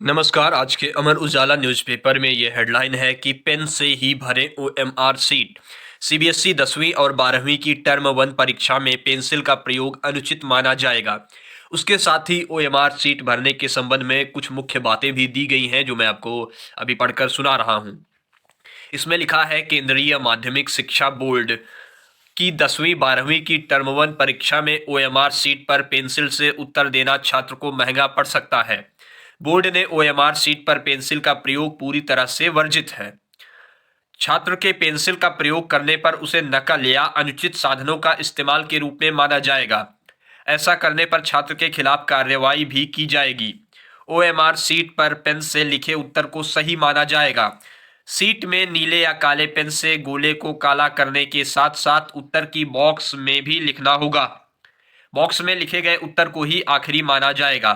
नमस्कार। आज के अमर उजाला न्यूज़पेपर में ये हेडलाइन है कि पेन से ही भरें ओएमआर सीट। सीबीएसई 10वीं और 12वीं की टर्म 1 परीक्षा में पेंसिल का प्रयोग अनुचित माना जाएगा। उसके साथ ही ओएमआर सीट भरने के संबंध में कुछ मुख्य बातें भी दी गई हैं जो मैं आपको अभी पढ़कर सुना रहा हूं। इसमें लिखा है केंद्रीय माध्यमिक शिक्षा बोर्ड की 10वीं 12वीं की टर्म 1 परीक्षा में ओएमआर सीट पर पेंसिल से उत्तर देना छात्र को महंगा पड़ सकता है। बोर्ड ने ओएमआर सीट पर पेंसिल का प्रयोग पूरी तरह से वर्जित है। छात्र के पेंसिल का प्रयोग करने पर उसे नकल या अनुचित साधनों का इस्तेमाल के रूप में माना जाएगा। ऐसा करने पर छात्र के खिलाफ कार्रवाई भी की जाएगी। ओएमआर सीट पर पेन से लिखे उत्तर को सही माना जाएगा। सीट में नीले या काले पेन से गोले को काला करने के साथ साथ उत्तर की बॉक्स में भी लिखना होगा। बॉक्स में लिखे गए उत्तर को ही आखिरी माना जाएगा।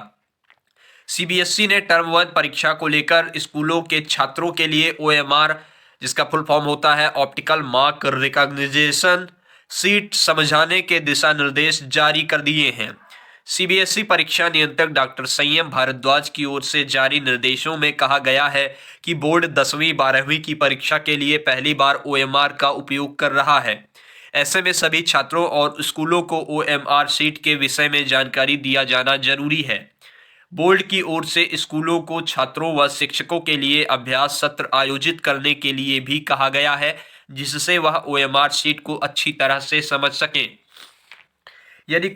सीबीएसई ने टर्म 1 परीक्षा को लेकर स्कूलों के छात्रों के लिए ओएमआर, जिसका फुल फॉर्म होता है ऑप्टिकल मार्क रिकॉग्निशन सीट, समझाने के दिशा निर्देश जारी कर दिए हैं। सीबीएसई परीक्षा नियंत्रक डॉक्टर संयम भारद्वाज की ओर से जारी निर्देशों में कहा गया है कि बोर्ड 10वीं 12वीं की परीक्षा के लिए पहली बार ओएमआर का उपयोग कर रहा है। ऐसे में सभी छात्रों और स्कूलों को ओएमआर सीट के विषय में जानकारी दिया जाना जरूरी है। बोर्ड की ओर से स्कूलों को छात्रों व शिक्षकों के लिए अभ्यास सत्र आयोजित करने के लिए भी कहा गया है, जिससे वह ओएमआर शीट को अच्छी तरह से समझ सकें। यदि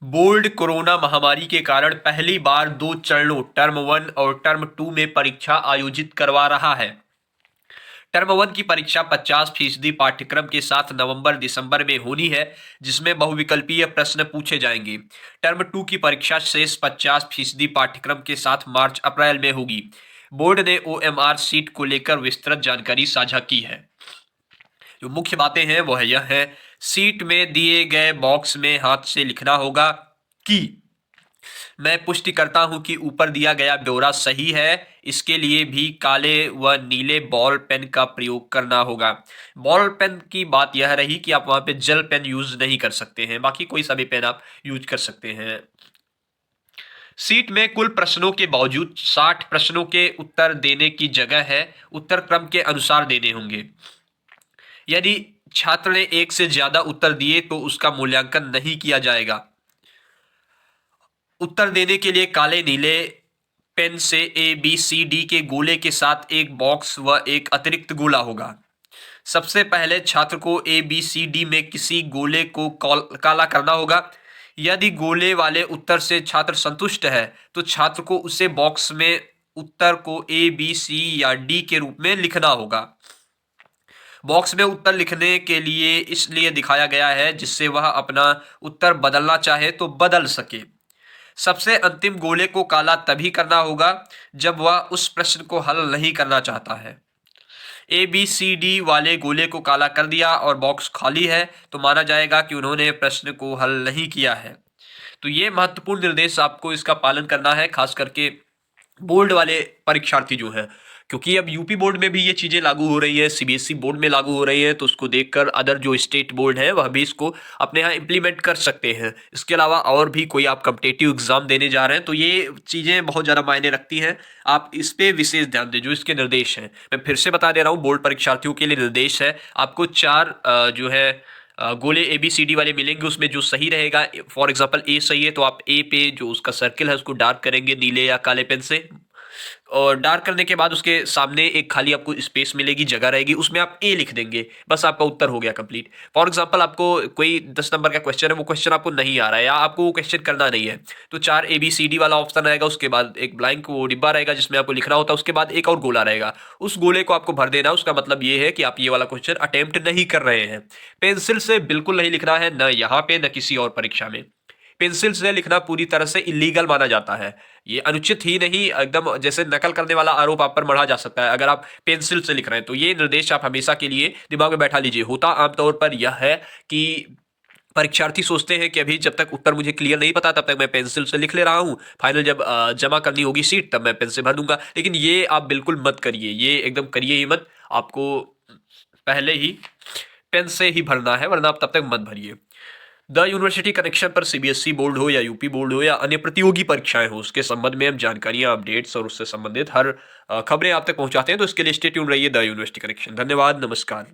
बोर्ड कोरोना महामारी के कारण पहली बार 2 चरणों टर्म 1 और टर्म 2 में परीक्षा आयोजित करवा रहा है। टर्म 1 की परीक्षा 50% पाठ्यक्रम के साथ नवंबर-दिसंबर में होनी है, जिसमें बहुविकल्पीय प्रश्न पूछे जाएंगे। टर्म 2 की परीक्षा शेष 50% पाठ्यक्रम के साथ मार्च-अप्रैल में होगी। बोर्ड ने ओएमआर सीट को लेकर विस्तृत जानकारी साझा की है। जो मुख्य बातें हैं वह यह है, सीट में दिए गए बॉक्स में हाथ से लिखना होगा कि मैं पुष्टि करता हूं कि ऊपर दिया गया ब्यौरा सही है। इसके लिए भी काले व नीले बॉल पेन का प्रयोग करना होगा। बॉल पेन की बात यह रही कि आप वहां पे जेल पेन यूज नहीं कर सकते हैं, बाकी कोई सा भी पेन आप यूज कर सकते हैं। सीट में कुल प्रश्नों के बावजूद 60 प्रश्नों के उत्तर देने की जगह है, उत्तर क्रम के अनुसार देने होंगे। यदि छात्र ने एक से ज्यादा उत्तर दिए तो उसका मूल्यांकन नहीं किया जाएगा। उत्तर देने के लिए काले नीले पेन से ABCD के गोले के साथ एक बॉक्स व एक अतिरिक्त गोला होगा। सबसे पहले छात्र को ABCD में किसी गोले को काला करना होगा। यदि गोले वाले उत्तर से छात्र संतुष्ट है तो छात्र को उसे बॉक्स में उत्तर को A, B, C या D के रूप में लिखना होगा। बॉक्स में उत्तर लिखने के लिए इसलिए दिखाया गया है जिससे वह अपना उत्तर बदलना चाहे तो बदल सके। सबसे अंतिम गोले को काला तभी करना होगा जब वह उस प्रश्न को हल नहीं करना चाहता है। ABCD वाले गोले को काला कर दिया और बॉक्स खाली है तो माना जाएगा कि उन्होंने प्रश्न को हल नहीं किया है। तो ये महत्वपूर्ण निर्देश आपको इसका पालन करना है, खास करके बोर्ड वाले परीक्षार्थी जो हैं, क्योंकि अब यूपी बोर्ड में भी ये चीज़ें लागू हो रही है, सीबीएसई बोर्ड में लागू हो रही है, तो उसको देखकर अदर जो स्टेट बोर्ड है वह भी इसको अपने यहाँ इम्प्लीमेंट कर सकते हैं। इसके अलावा और भी कोई आप कॉम्पिटिटिव एग्जाम देने जा रहे हैं तो ये चीज़ें बहुत ज़्यादा मायने रखती हैं। आप इस पे विशेष ध्यान दें जो इसके निर्देश हैं। मैं फिर से बता दे रहा हूँ, बोर्ड परीक्षार्थियों के लिए निर्देश है, आपको 4 जो है गोले ABCD वाले मिलेंगे। उसमें जो सही रहेगा, फॉर एग्जांपल A सही है तो आप A पे जो उसका सर्किल है उसको डार्क करेंगे नीले या काले पेन से, और डार्क करने के बाद उसके सामने एक खाली आपको स्पेस मिलेगी, जगह रहेगी, उसमें आप A लिख देंगे। बस आपका उत्तर हो गया कंप्लीट। फॉर एग्जांपल आपको कोई 10 नंबर का क्वेश्चन है, वो क्वेश्चन आपको नहीं आ रहा है या आपको वो क्वेश्चन करना नहीं है, तो 4 ABCD वाला ऑप्शन रहेगा, उसके बाद एक ब्लैंक वो डिब्बा रहेगा जिसमें आपको लिखना होता है, उसके बाद एक और गोला रहेगा, उस गोले को आपको भर देना। उसका मतलब ये है कि आप ये वाला क्वेश्चन अटेम्प्ट नहीं कर रहे हैं। पेंसिल से बिल्कुल नहीं लिखना है, न यहाँ पे न किसी और परीक्षा में। पेंसिल से लिखना पूरी तरह से इलीगल माना जाता है। ये अनुचित ही नहीं, एकदम जैसे नकल करने वाला आरोप आप पर मढ़ा जा सकता है अगर आप पेंसिल से लिख रहे हैं। तो ये निर्देश आप हमेशा के लिए दिमाग में बैठा लीजिए। होता आमतौर पर यह है कि परीक्षार्थी सोचते हैं कि अभी जब तक उत्तर मुझे क्लियर नहीं पता तब तक मैं पेंसिल से लिख ले रहा हूँ, फाइनल जब जमा करनी होगी सीट तब मैं पेन से भर दूंगा। लेकिन ये आप बिल्कुल मत करिए, ये एकदम करिए ही मत। आपको पहले ही पेन से ही भरना है, वरना आप तब तक मत भरिए। द यूनिवर्सिटी कनेक्शन पर सीबीएसई बोर्ड हो या यूपी बोर्ड हो या अन्य प्रतियोगी परीक्षाएं हो, उसके संबंध में हम जानकारियां, अपडेट्स और उससे संबंधित हर खबरें आप तक पहुंचाते हैं। तो इसके लिए स्टे ट्यून्ड रहिए द यूनिवर्सिटी कनेक्शन। धन्यवाद, नमस्कार।